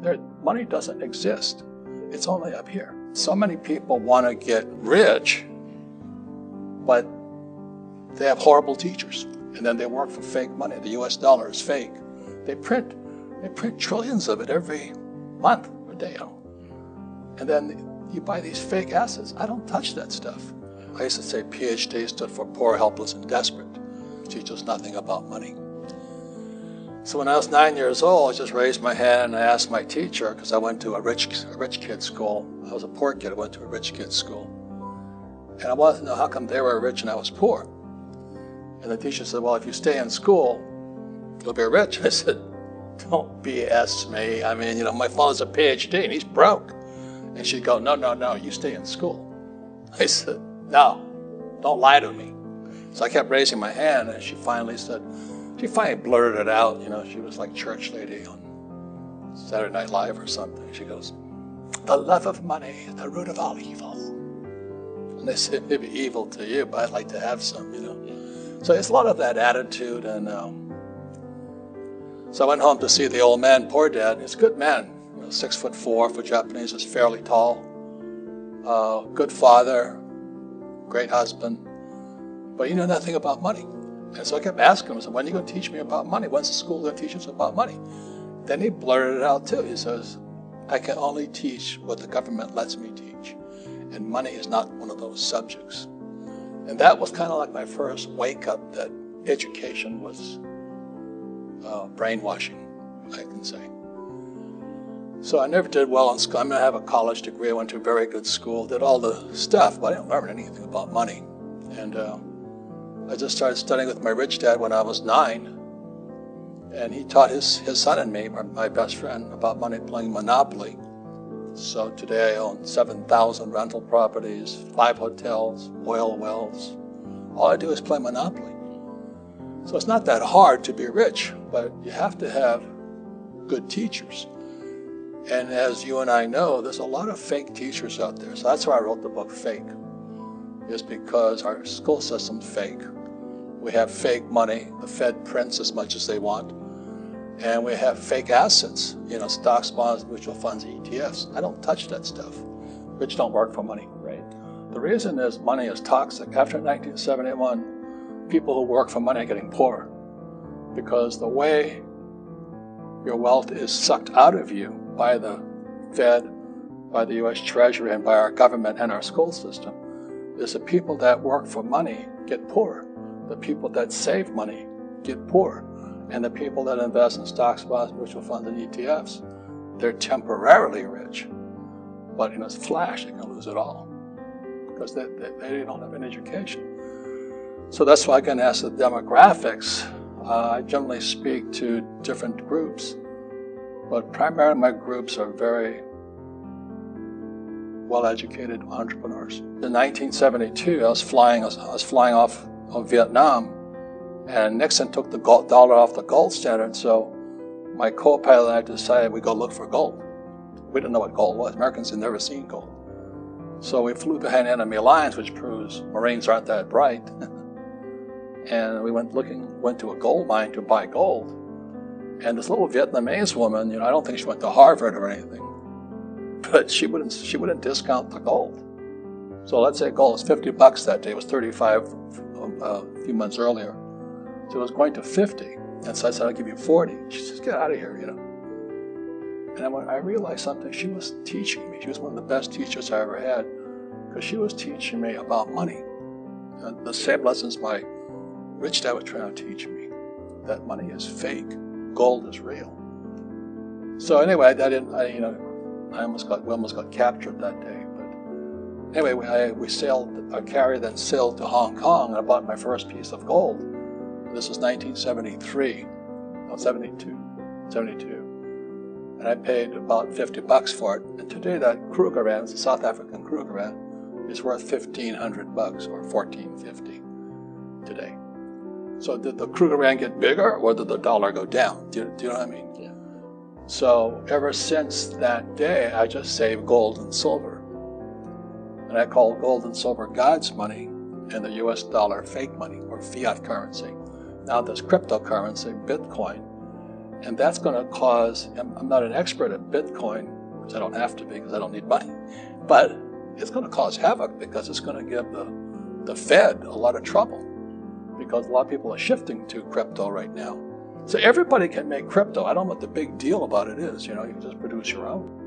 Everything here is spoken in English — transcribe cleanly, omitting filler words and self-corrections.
Their money doesn't exist. It's only up here. So many people want to get rich, but they have horrible teachers. And then they work for fake money. The US dollar is fake. They print trillions of it every month or day. And then you buy these fake assets. I don't touch that stuff. I used to say PhD stood for poor, helpless, and desperate. It teaches nothing about money. So when I was 9 years old, I just raised my hand and I asked my teacher, because I went to a rich kid's school. I was a poor kid. I went to a rich kid's school. And I wanted to know how come they were rich and I was poor. And the teacher said, well, if you stay in school, you'll be rich. I said, don't BS me. I mean, my father's a PhD and he's broke. And she'd go, no, you stay in school. I said, no, don't lie to me. So I kept raising my hand and she finally blurted it out. She was like church lady on Saturday Night Live or something. She goes, the love of money is the root of all evil. And they say, maybe evil to you, but I'd like to have some, So it's a lot of that attitude. And so I went home to see the old man, poor dad. He's a good man, 6'4" for Japanese, is fairly tall. Good father, great husband, but he knew nothing about money. And so I kept asking him, I said, when are you going to teach me about money? When's the school going to teach us about money? Then he blurted it out too. He says, I can only teach what the government lets me teach. And money is not one of those subjects. And that was kind of like my first wake up that education was brainwashing, I can say. So I never did well in school. I have a college degree. I went to a very good school, did all the stuff, but I didn't learn anything about money. And I just started studying with my rich dad when I was 9. And he taught his son and me, my best friend, about money, playing Monopoly. So today I own 7,000 rental properties, 5 hotels, oil wells. All I do is play Monopoly. So it's not that hard to be rich, but you have to have good teachers. And as you and I know, there's a lot of fake teachers out there. So that's why I wrote the book Fake, is because our school system's fake. We have fake money. The Fed prints as much as they want. And we have fake assets, stocks, bonds, mutual funds, ETFs. I don't touch that stuff. Rich don't work for money. Right. The reason is money is toxic. After 1971, people who work for money are getting poorer because the way your wealth is sucked out of you by the Fed, by the U.S. Treasury, and by our government and our school system is the people that work for money get poorer. The people that save money get poorer. And the people that invest in stocks, bonds, mutual funds, and ETFs, they're temporarily rich. But in a flash, they can lose it all because they don't have an education. So that's why I can ask the demographics. I generally speak to different groups, but primarily my groups are very well-educated entrepreneurs. In 1972, I was flying off of Vietnam. And Nixon took the dollar off the gold standard, so my co-pilot and I decided we'd go look for gold. We didn't know what gold was. Americans had never seen gold. So we flew behind enemy lines, which proves Marines aren't that bright. And we went to a gold mine to buy gold. And this little Vietnamese woman, I don't think she went to Harvard or anything, but she wouldn't discount the gold. So let's say gold was $50 that day. It was 35 a few months earlier. So it was going to 50. And so I said, I'll give you 40. She says, get out of here, And when I realized something, she was teaching me. She was one of the best teachers I ever had because she was teaching me about money. And the same lessons my rich dad was trying to teach me, that money is fake, gold is real. So anyway, we almost got captured that day. But anyway, we sailed, a carrier then sailed to Hong Kong, and I bought my first piece of gold. This was 1972. And I paid about $50 for it. And today that Krugerrand, the South African Krugerrand, is worth $1,500 or $1,450 today. So did the Krugerrand get bigger or did the dollar go down? Do you know what I mean? Yeah. So ever since that day, I just saved gold and silver. And I call gold and silver God's money and the US dollar fake money or fiat currency. Now there's cryptocurrency, Bitcoin, And that's going to cause, I'm not an expert at Bitcoin, because I don't have to be, because I don't need money, but it's going to cause havoc because it's going to give the Fed a lot of trouble, because a lot of people are shifting to crypto right now. So everybody can make crypto. I don't know what the big deal about it is. You can just produce your own.